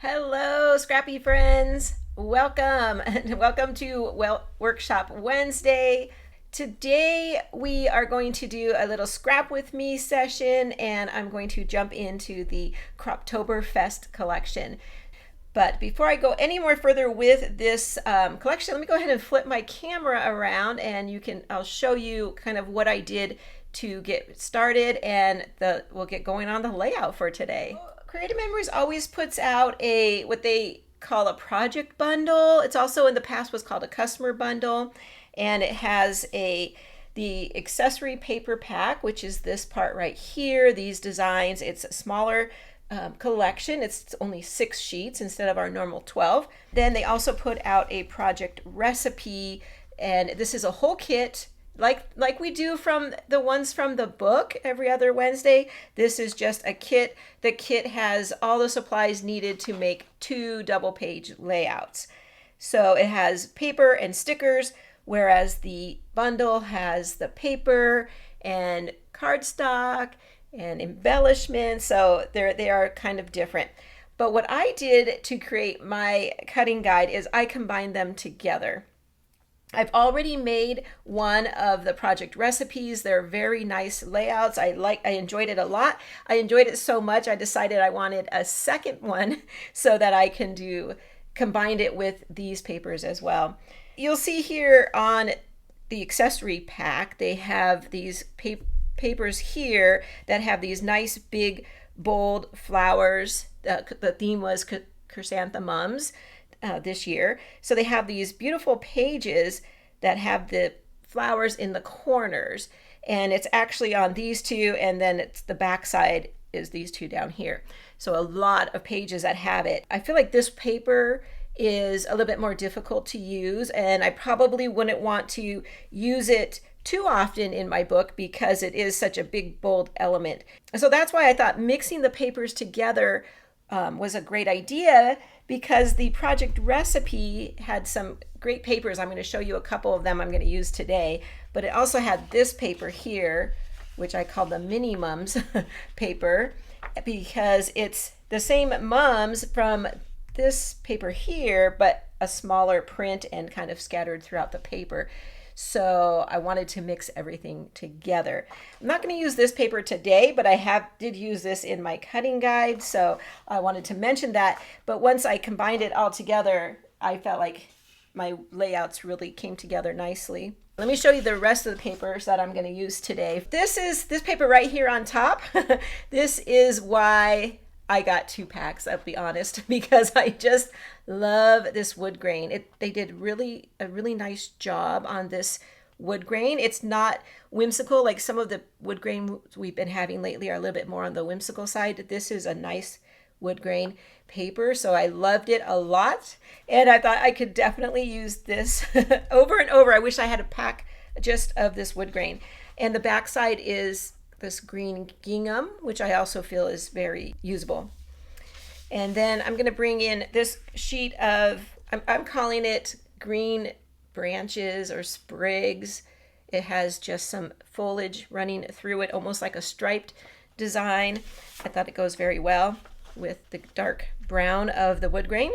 Hello, scrappy friends. Welcome. Welcome to Workshop Wednesday. Today we are going to do a little scrap with me session, and I'm going to jump into the Croptoberfest collection. But before I go any more further with this collection, let me go ahead and flip my camera around, and I'll show you kind of what I did to get started, and we'll get going on the layout for today. Creative Memories always puts out what they call a project bundle. It's also in the past was called a customer bundle, and it has the accessory paper pack, which is this part right here. These designs. It's a smaller collection. It's only 6 sheets instead of our normal 12. Then they also put out a project recipe, and this is a whole kit. Like we do from the ones from the book every other Wednesday. This is just a kit. The kit has all the supplies needed to make 2 double page layouts. So it has paper and stickers, whereas the bundle has the paper and cardstock and embellishments. So they are kind of different. But what I did to create my cutting guide is I combined them together. I've already made one of the project recipes. They're very nice layouts. I enjoyed it a lot. I enjoyed it so much I decided I wanted a second one so that I can combine it with these papers as well. You'll see here on the accessory pack, they have these papers here that have these nice big bold flowers. The theme was chrysanthemums. This year. So they have these beautiful pages that have the flowers in the corners, and it's actually on these two, and then it's the back side is these two down here. So a lot of pages that have it. I feel like this paper is a little bit more difficult to use, and I probably wouldn't want to use it too often in my book because it is such a big bold element. So that's why I thought mixing the papers together was a great idea, because the project recipe had some great papers. I'm going to show you a couple of them I'm going to use today, but it also had this paper here, which I call the mini mums paper, because it's the same mums from this paper here, but a smaller print and kind of scattered throughout the paper. So I wanted to mix everything together. I'm not going to use this paper today, but I did use this in my cutting guide, so I wanted to mention that. But once I combined it all together, I felt like my layouts really came together nicely. Let me show you the rest of the papers that I'm going to use today. This paper right here on top. This is why I got 2 packs, I'll be honest, because I just love this wood grain. They did a really nice job on this wood grain. It's not whimsical like some of the wood grain we've been having lately are a little bit more on the whimsical side. This is a nice wood grain paper, so I loved it a lot, and I thought I could definitely use this over and over. I wish I had a pack just of this wood grain. And the back side is this green gingham, which I also feel is very usable. And then I'm going to bring in this sheet of, I'm calling it green branches or sprigs. It has just some foliage running through it, almost like a striped design. I thought it goes very well with the dark brown of the wood grain.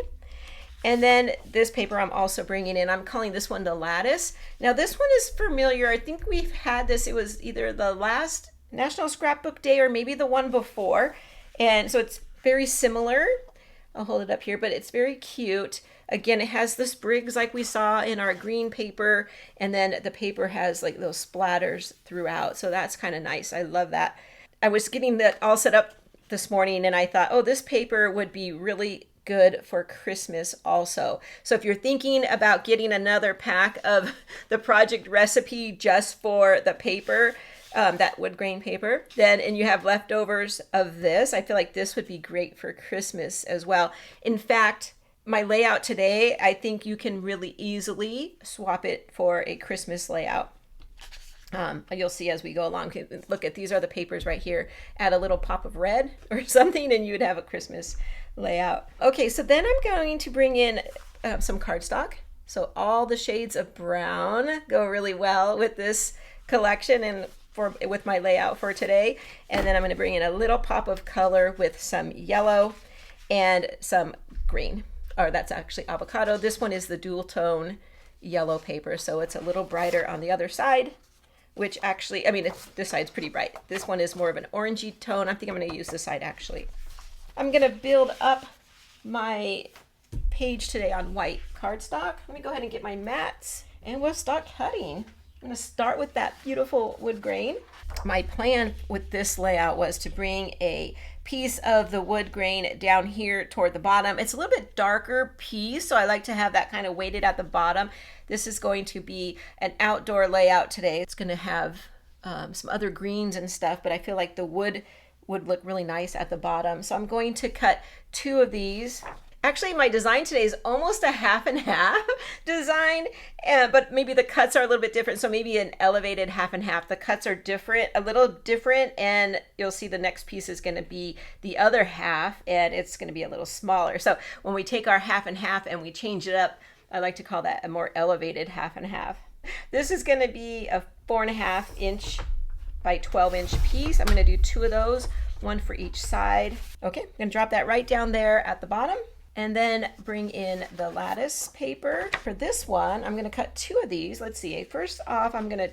And then this paper I'm also bringing in, I'm calling this one the lattice. Now this one is familiar. I think we've had this, it was either the last National Scrapbook Day or maybe the one before, and so it's very similar. I'll hold it up here, but it's very cute. Again, it has the sprigs like we saw in our green paper, and then the paper has like those splatters throughout, so that's kind of nice. I love that. I was getting that all set up this morning, and I thought, oh, this paper would be really good for Christmas also. So if you're thinking about getting another pack of the project recipe just for the paper, that wood grain paper, and you have leftovers of this, I feel like this would be great for Christmas as well. In fact, my layout today, I think you can really easily swap it for a Christmas layout. You'll see as we go along. Look at, these are the papers right here. Add a little pop of red or something and you'd have a Christmas layout. Okay, so then I'm going to bring in some cardstock. So all the shades of brown go really well with this collection and with my layout for today. And then I'm going to bring in a little pop of color with some yellow. and some green, or that's actually avocado. This one is the dual tone yellow paper, so it's a little brighter on the other side, which actually, I mean, this side's pretty bright. This one is more of an orangey tone. I think I'm going to use this side actually. I'm going to build up my page today on white cardstock. Let me go ahead and get my mats and we'll start cutting. I'm going to start with that beautiful wood grain. My plan with this layout was to bring a piece of the wood grain down here toward the bottom. It's a little bit darker piece, so I like to have that kind of weighted at the bottom. This is going to be an outdoor layout today. It's going to have some other greens and stuff, but I feel like the wood would look really nice at the bottom. So I'm going to cut 2 of these. Actually, my design today is almost a half and half design, but maybe the cuts are a little bit different. So maybe an elevated half and half. The cuts are different, a little different, and you'll see the next piece is going to be the other half, and it's going to be a little smaller. So when we take our half and half and we change it up, I like to call that a more elevated half and half. This is going to be a 4.5 inch by 12 inch piece. I'm going to do 2 of those, 1 for each side. Okay, I'm going to drop that right down there at the bottom. And then bring in the lattice paper. For this one, I'm going to cut 2 of these. Let's see. First off, I'm going to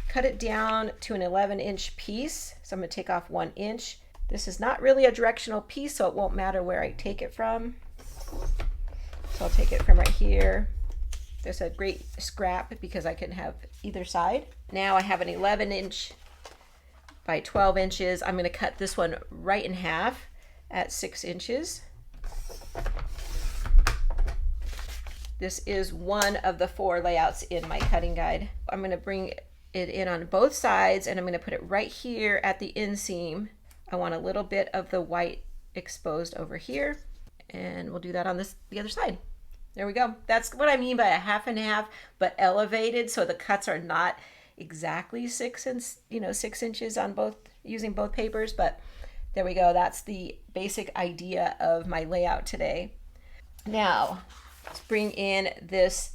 cut it down to an 11 inch piece. So I'm going to take off 1 inch. This is not really a directional piece, so it won't matter where I take it from. So I'll take it from right here. There's a great scrap because I can have either side. Now I have an 11 inch by 12 inches. I'm going to cut this one right in half at 6 inches. This is one of the 4 layouts in my cutting guide. I'm going to bring it in on both sides and I'm going to put it right here at the inseam. I want a little bit of the white exposed over here, and we'll do that on the other side. There we go. That's what I mean by a half and half, but elevated, so the cuts are not exactly 6 inches on both, using both papers, but there we go. That's the basic idea of my layout today. Now, let's bring in this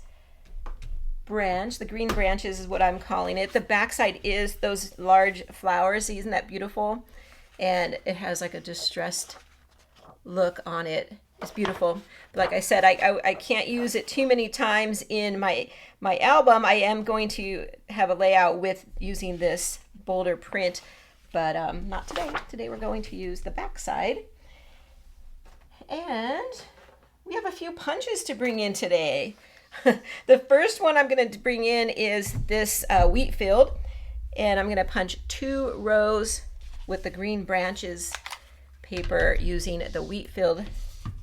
branch. The green branches is what I'm calling it. The backside is those large flowers. Isn't that beautiful? And it has like a distressed look on it. It's beautiful. But like I said, I can't use it too many times in my album. I am going to have a layout with using this bolder print, but not today. Today we're going to use the backside. And we have a few punches to bring in today. The first one I'm going to bring in is this wheat field, and I'm going to punch 2 rows with the green branches paper using the wheat field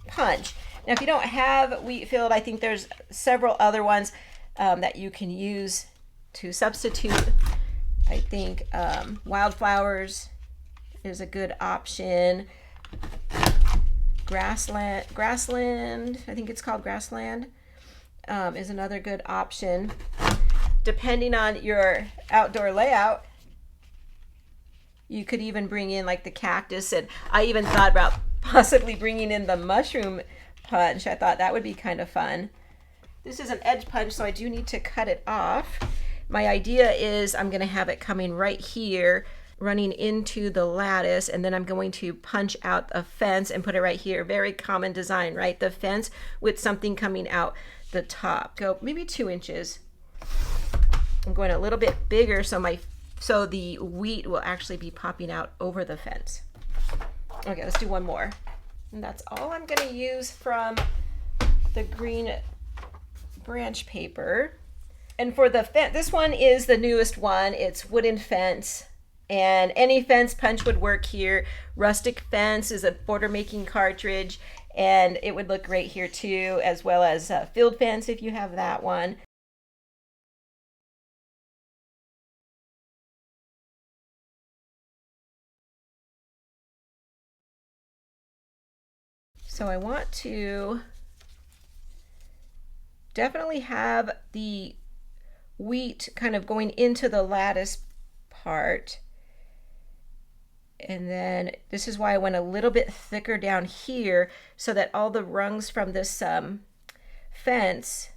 punch. Now, if you don't have wheat field, I think there's several other ones that you can use to substitute. I think wildflowers is a good option. Grassland, I think it's called grassland, is another good option. Depending on your outdoor layout, you could even bring in like the cactus, and I even thought about possibly bringing in the mushroom punch. I thought that would be kind of fun. This is an edge punch, so I do need to cut it off. My idea is I'm going to have it coming right here, running into the lattice, and then I'm going to punch out a fence and put it right here. Very common design, right? The fence with something coming out the top. Go maybe 2 inches. I'm going a little bit bigger so the wheat will actually be popping out over the fence. Okay, let's do one more. And that's all I'm going to use from the green branch paper. And for the fence, this one is the newest one. It's wooden fence, and any fence punch would work here. Rustic fence is a border making cartridge, and it would look great here too, as well as field fence if you have that one. So I want to definitely have the wheat kind of going into the lattice part. And then this is why I went a little bit thicker down here so that all the rungs from this fence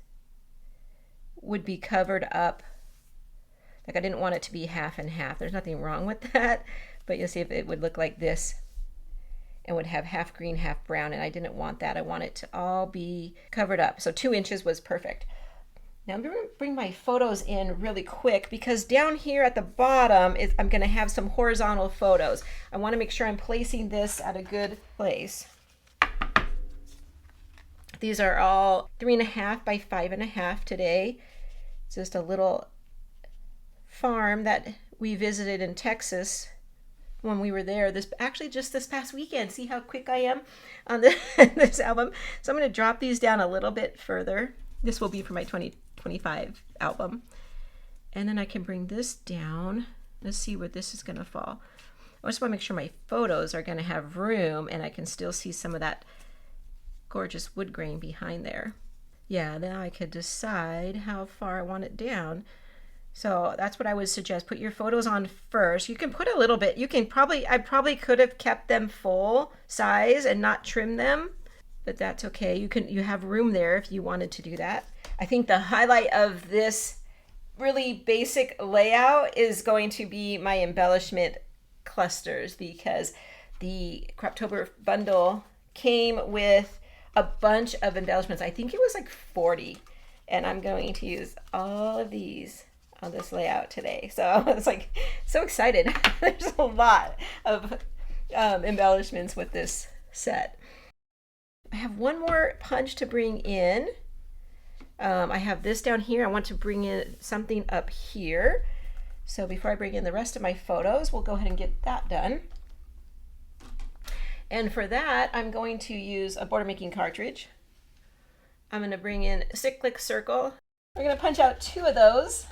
would be covered up. Like I didn't want it to be half and half. There's nothing wrong with that, but you'll see if it would look like this. and would have half green, half brown, and I didn't want that. I want it to all be covered up. So 2 inches was perfect. Now I'm going to bring my photos in really quick because down here at the bottom I'm going to have some horizontal photos. I want to make sure I'm placing this at a good place. These are all 3.5 by 5.5 today. It's just a little farm that we visited in Texas when we were there. Actually just this past weekend. See how quick I am on this album. So I'm going to drop these down a little bit further. This will be for my 2025 album. And then I can bring this down. Let's see where this is going to fall. I just want to make sure my photos are going to have room and I can still see some of that gorgeous wood grain behind there. Yeah, then I could decide how far I want it down. So that's what I would suggest. Put your photos on first. You can put a little bit. I probably could have kept them full size and not trim them, but that's okay. You have room there if you wanted to do that. I think the highlight of this really basic layout is going to be my embellishment clusters, because the Croptober bundle came with a bunch of embellishments. I think it was like 40, and I'm going to use all of these on this layout today. So I was like so excited. There's a lot of embellishments with this set. I have one more punch to bring in. I have this down here. I want to bring in something up here. So before I bring in the rest of my photos, we'll go ahead and get that done. And for that, I'm going to use a border making cartridge. I'm going to bring in a cyclic circle. We're going to punch out 2 of those.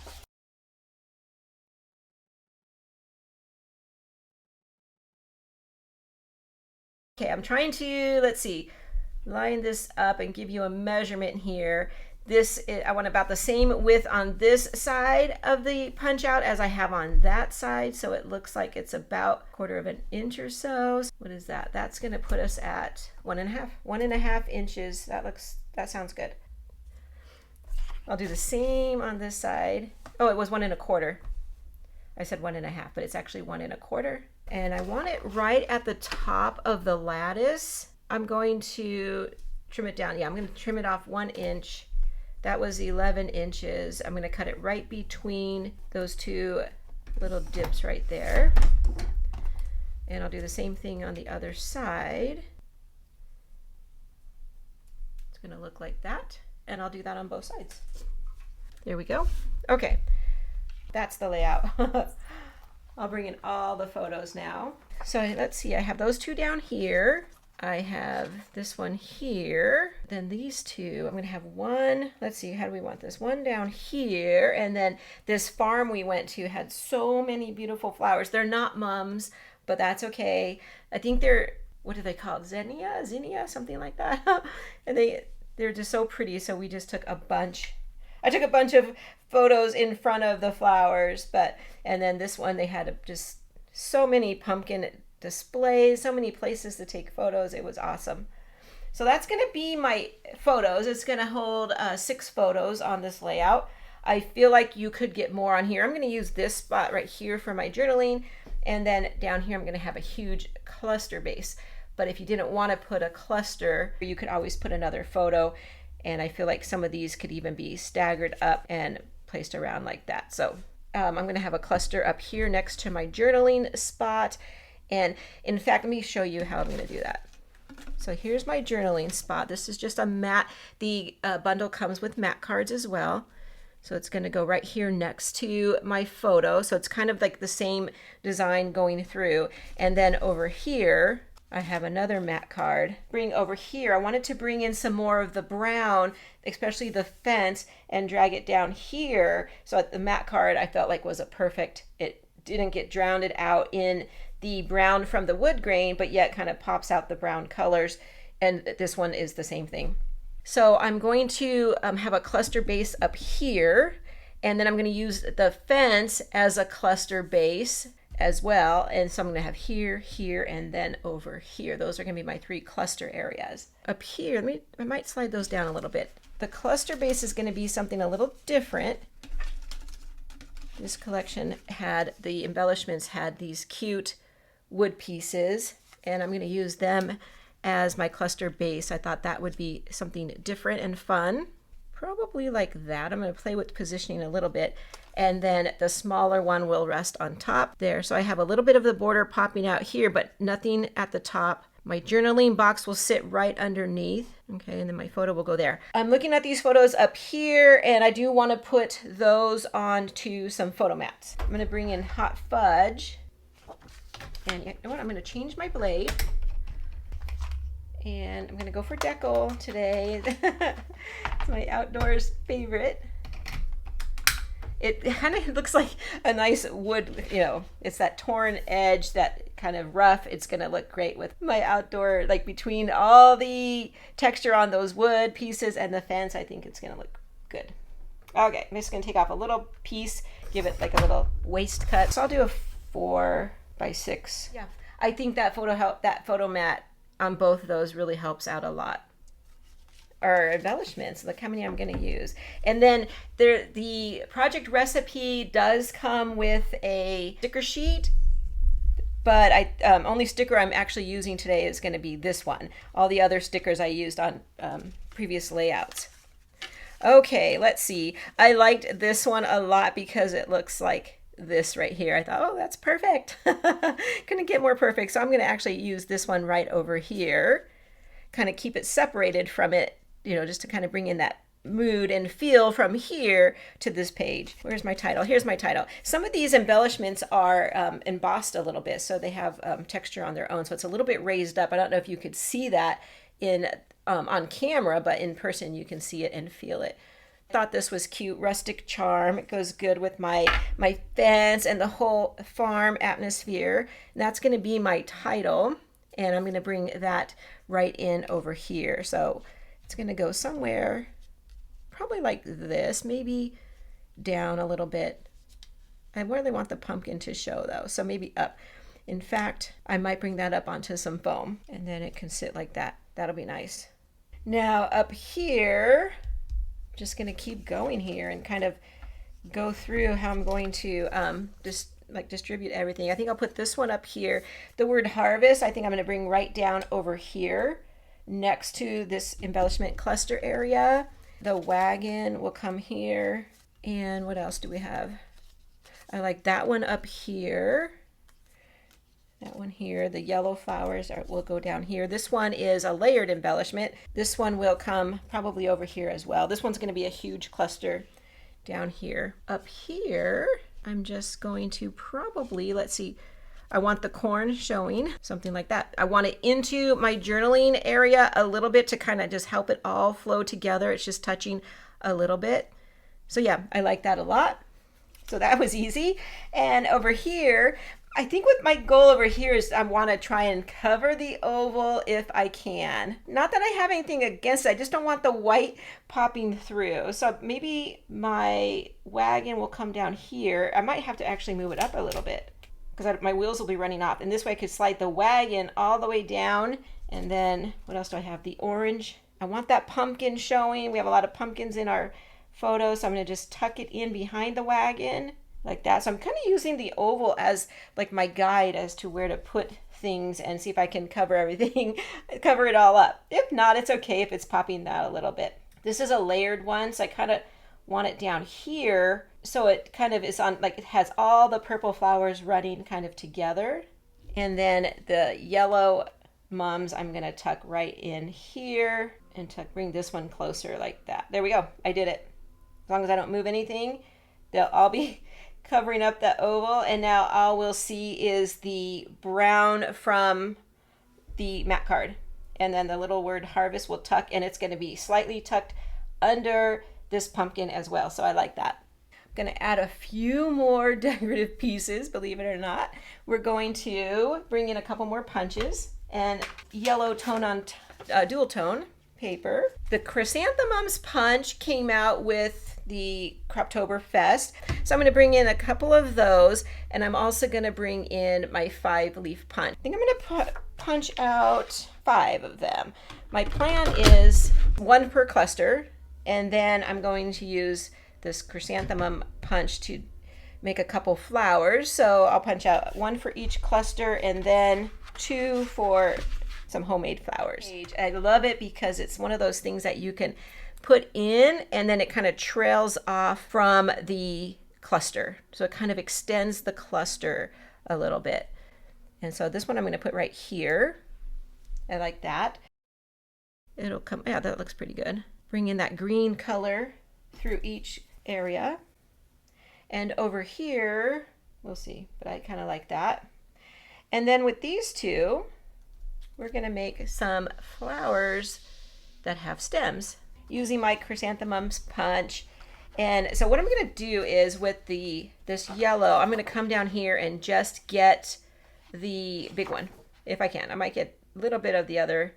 Okay, I'm trying to, let's see, line this up and give you a measurement here. I want about the same width on this side of the punch out as I have on that side. So it looks like it's about 1/4 inch or so. What is that? That's going to put us at 1.5 inches. That sounds good. I'll do the same on this side. Oh, it was 1 1/4. I said 1.5, but it's actually 1 1/4. And I want it right at the top of the lattice. I'm going to trim it down. Yeah, I'm going to trim it off 1 inch. That was 11 inches. I'm going to cut it right between those 2 little dips right there. And I'll do the same thing on the other side. It's going to look like that. And I'll do that on both sides. There we go. Okay, that's the layout. I'll bring in all the photos now. So let's see, I have those 2 down here. I have this one here, then these 2. I'm gonna have one, let's see, how do we want this? One down here, and then this farm we went to had so many beautiful flowers. They're not mums, but that's okay. I think they're, what do they call it? Zinnia, something like that. And they're just so pretty, so we just took a bunch. I took a bunch of photos in front of the flowers, and then this one, they had just so many pumpkin displays, so many places to take photos. It was awesome. So that's going to be my photos. It's going to hold 6 photos on this layout. I feel like you could get more on here. I'm going to use this spot right here for my journaling, and then down here I'm going to have a huge cluster base. But if you didn't want to put a cluster, you could always put another photo, and I feel like some of these could even be staggered up and placed around like that. So I'm going to have a cluster up here next to my journaling spot. And in fact, let me show you how I'm going to do that. So here's my journaling spot. This is just a mat. The bundle comes with mat cards as well. So it's going to go right here next to my photo. So it's kind of like the same design going through. And then over here, I have another mat card. Bring over here, I wanted to bring in some more of the brown, especially the fence, and drag it down here. So the mat card I felt like was a perfect, it didn't get drowned out in the brown from the wood grain, but yet kind of pops out the brown colors. And this one is the same thing. So I'm going to have a cluster base up here, and then I'm going to use the fence as a cluster base as well. And so I'm going to have here, here, and then over here. Those are going to be my 3 cluster areas. Up here, I might slide those down a little bit. The cluster base is going to be something a little different. This collection had, the embellishments had these cute wood pieces, and I'm going to use them as my cluster base. I thought that would be something different and fun. Probably like that. I'm going to play with positioning a little bit, and then the smaller one will rest on top there. So I have a little bit of the border popping out here, but nothing at the top. My journaling box will sit right underneath. Okay, and then my photo will go there. I'm looking at these photos up here, and I do want to put those onto some photo mats. I'm going to bring in Hot Fudge, and you know what? I'm going to change my blade. And I'm going to go for decal today. It's my outdoors favorite. It kind of looks like a nice wood, you know, it's that torn edge, that kind of rough. It's going to look great with my outdoor, like between all the texture on those wood pieces and the fence. I think it's going to look good. Okay, I'm just going to take off a little piece, give it like a little waist cut. So I'll do a 4x6. Yeah, I think that photo mat on both of those really helps out a lot. Or embellishments, look how many I'm going to use. And then the project recipe does come with a sticker sheet, but only sticker I'm actually using today is going to be this one. All the other stickers I used on previous layouts. Okay, let's see. I liked this one a lot because it looks like this right here. I thought, oh, that's perfect. Couldn't get more perfect. So I'm going to actually use this one right over here, kind of keep it separated from it, you know, just to kind of bring in that mood and feel from here to this page. Where's my title? Here's my title. Some of these embellishments are embossed a little bit, so they have texture on their own, so it's a little bit raised up. I don't know if you could see that in on camera, but in person you can see it and feel it. Thought this was cute. Rustic charm. It goes good with my fence and the whole farm atmosphere. And that's going to be my title, and I'm going to bring that right in over here. So it's going to go somewhere probably like this, maybe down a little bit. I really want the pumpkin to show though, so maybe up. In fact, I might bring that up onto some foam, and then it can sit like that. That'll be nice. Now up here, just going to keep going here and kind of go through how I'm going to just like distribute everything. I think I'll put this one up here. The word harvest, I think I'm going to bring right down over here next to this embellishment cluster area. The wagon will come here. And what else do we have? I like that one up here. That one here, the yellow flowers will go down here. This one is a layered embellishment. This one will come probably over here as well. This one's going to be a huge cluster down here. Up here, I'm just going to probably, let's see, I want the corn showing, something like that. I want it into my journaling area a little bit to kind of just help it all flow together. It's just touching a little bit. So yeah, I like that a lot. So that was easy. And over here, I think what my goal over here is I want to try and cover the oval if I can. Not that I have anything against it, I just don't want the white popping through. So maybe my wagon will come down here. I might have to actually move it up a little bit because my wheels will be running off. And this way I could slide the wagon all the way down. And then what else do I have? The orange. I want that pumpkin showing. We have a lot of pumpkins in our photos, so I'm going to just tuck it in behind the wagon like that. So I'm kind of using the oval as like my guide as to where to put things and see if I can cover everything, cover it all up. If not, it's okay if it's popping out a little bit. This is a layered one, so I kind of want it down here so it kind of is on, like it has all the purple flowers running kind of together. And then the yellow mums I'm going to tuck right in here and bring this one closer like that. There we go. I did it. As long as I don't move anything, they'll all be covering up the oval. And now all we'll see is the brown from the mat card. And then the little word harvest will tuck, and it's going to be slightly tucked under this pumpkin as well. So I like that. I'm going to add a few more decorative pieces, believe it or not. We're going to bring in a couple more punches and yellow tone on dual tone paper. The Chrysanthemum Punch came out with the Croptoberfest. So I'm going to bring in a couple of those, and I'm also going to bring in my 5-leaf punch. I think I'm going to punch out 5 of them. My plan is 1 per cluster, and then I'm going to use this Chrysanthemum Punch to make a couple flowers. So I'll punch out 1 for each cluster, and then 2 for some homemade flowers. I love it because it's one of those things that you can put in and then it kind of trails off from the cluster. So it kind of extends the cluster a little bit. And so this one I'm going to put right here. I like that. It'll come, yeah, that looks pretty good. Bring in that green color through each area. And over here, we'll see, but I kind of like that. And then with these two, we're going to make some flowers that have stems using my Chrysanthemum Punch. And so what I'm going to do is with this yellow, I'm going to come down here and just get the big one if I can. I might get a little bit of the other.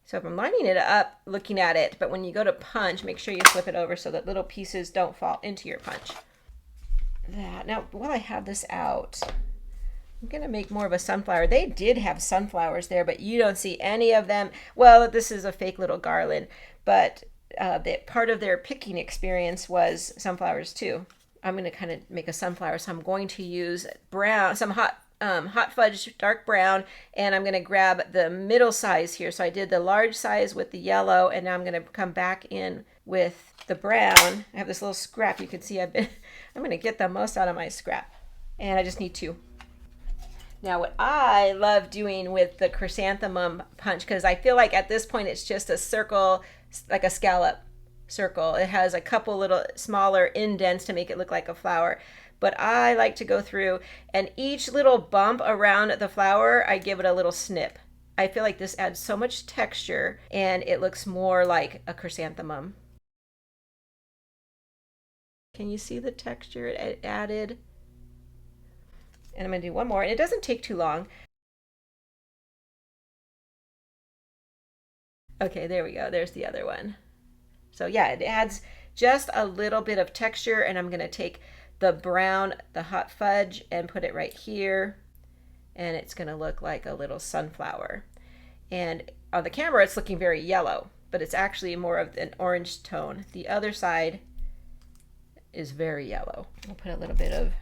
So if I'm lining it up, looking at it, but when you go to punch, make sure you flip it over so that little pieces don't fall into your punch. Now, while I have this out, I'm going to make more of a sunflower. They did have sunflowers there, but you don't see any of them. Well, this is a fake little garland, but part of their picking experience was sunflowers too. I'm going to kind of make a sunflower, so I'm going to use brown, some hot fudge, dark brown, and I'm going to grab the middle size here. So I did the large size with the yellow, and now I'm going to come back in with the brown. I have this little scrap. You can see I'm going to get the most out of my scrap, and I just need 2. Now what I love doing with the Chrysanthemum Punch, because I feel like at this point it's just a circle, like a scallop circle. It has a couple little smaller indents to make it look like a flower. But I like to go through and each little bump around the flower, I give it a little snip. I feel like this adds so much texture and it looks more like a chrysanthemum. Can you see the texture it added? And I'm going to do one more, and it doesn't take too long. Okay, there we go. There's the other one. So yeah, it adds just a little bit of texture, and I'm going to take the brown, the hot fudge, and put it right here, and it's going to look like a little sunflower. And on the camera, it's looking very yellow, but it's actually more of an orange tone. The other side is very yellow. I'll put a little bit of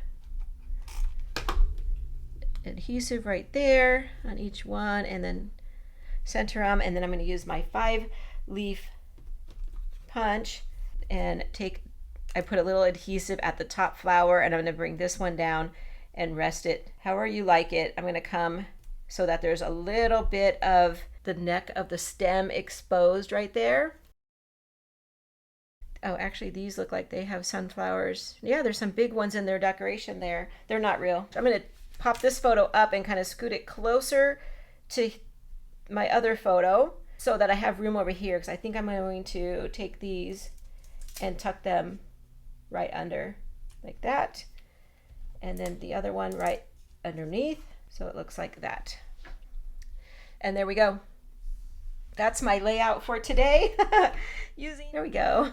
adhesive right there on each one, and then center them, and then I'm going to use my 5-leaf punch and I put a little adhesive at the top flower, and I'm going to bring this one down and rest it however you like it. I'm going to come so that there's a little bit of the neck of the stem exposed right there. Oh, actually these look like they have sunflowers. Yeah, there's some big ones in their decoration there. They're not real. I'm going to pop this photo up and kind of scoot it closer to my other photo so that I have room over here, because I think I'm going to take these and tuck them right under like that, and then the other one right underneath, so it looks like that. And there we go. That's my layout for today. There we go.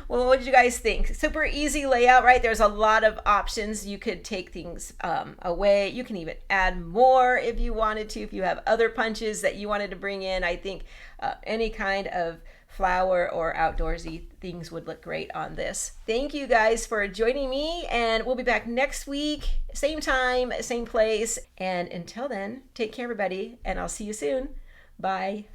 Well, what did you guys think? Super easy layout, right? There's a lot of options. You could take things away. You can even add more if you wanted to, if you have other punches that you wanted to bring in. I think any kind of flower or outdoorsy things would look great on this. Thank you guys for joining me, and we'll be back next week, same time, same place. And until then, take care everybody, and I'll see you soon. Bye.